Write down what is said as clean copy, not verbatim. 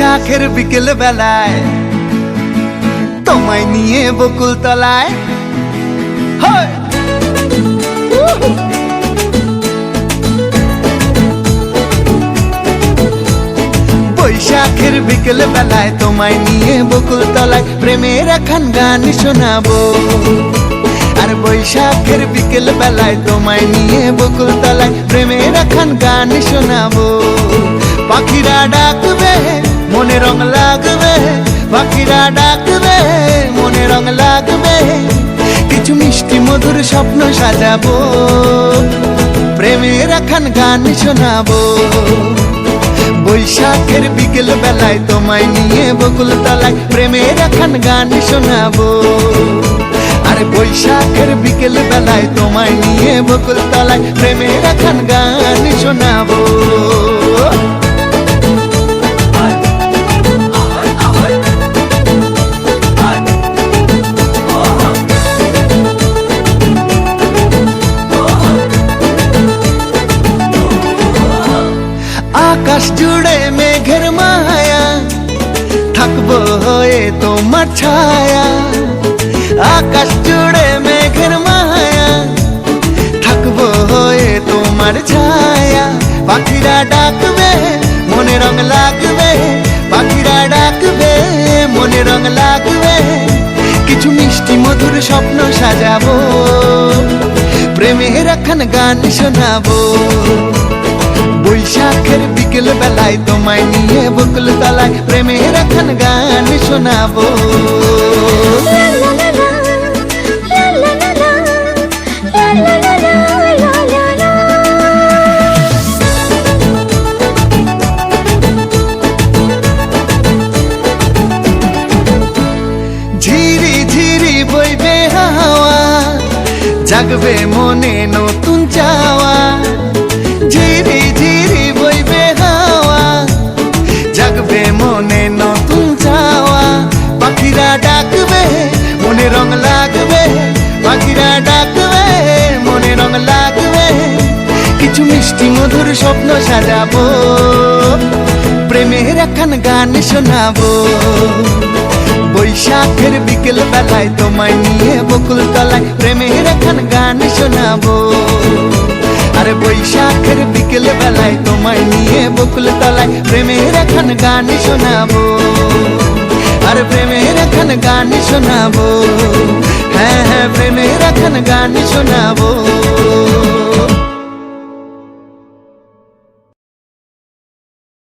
বৈশাখের বিকেল বেলায় তোমায় নিয়ে বকুল তলায় বৈশাখের বিকেল বেলায় তোমায় নিয়ে বকুল তলায় প্রেমের একখান গান শোনাবো। আর বৈশাখের বিকেল বেলায় তোমায় নিয়ে বকুল তলায় প্রেমের একখান গান শোনাবো। পাখিরা ডাকবে মনে রং লাগবে, পাখিরা ডাকবে মনে রং লাগবে, কিছু মিষ্টি মধুর স্বপ্ন সাজাবো, প্রেমের একখান গান শোনাবো। বৈশাখের বিকেল বেলায় তোমায় নিয়ে বকুল তলায় প্রেমের একখান গান শোনাবো। আরে বৈশাখের বিকেল বেলায় তোমায় নিয়ে বকুল তলায় প্রেমের একখান গান শোনাবো। আকাশ জুড়ে মেঘের মায়া, থাকবো হয়ে তোমার ছায়া। আকাশ জুড়ে মেঘের মায়া, থাকবো হয়ে তোমার ছায়া। পাখিরা ডাকবে মনে রং লাগবে, পাখিরা ডাকবে মনে রং লাগবে, কিছু মিষ্টি মধুর স্বপ্ন সাজাবো, প্রেমের একখান গান শোনাবো। বৈশাখের বিকেল বেলায় তোমায় নিয়ে বকুল তলায় প্রেমের একখান গান শোনাবো। ঝিরি ঝিরি বইবে হাওয়া, জাগবে মনে নতুন চাওয়া। ঝিরি ঝিরি বইবে হাওয়া, জাগবে মনে নতুন চাওয়া। পাখিরা ডাকবে মনে রং লাগবে, পাখিরা ডাকবে মনে রং লাগবে, কিছু মিষ্টি মধুর স্বপ্ন সাজাবো, প্রেমের একখান গান শোনাবো। বৈশাখের বিকেল বেলায় তোমায় নিয়ে বকুল তলায় প্রেমের একখান গান শোনাবো। আরে বৈশাখের বিকেল বেলায় তোমায় নিয়ে বকুল তলায় প্রেমের একখান গান শোনাবো। আরে প্রেমের একখান গান শোনাবো, হ্যাঁ হ্যাঁ প্রেমের একখান গান শোনাবো।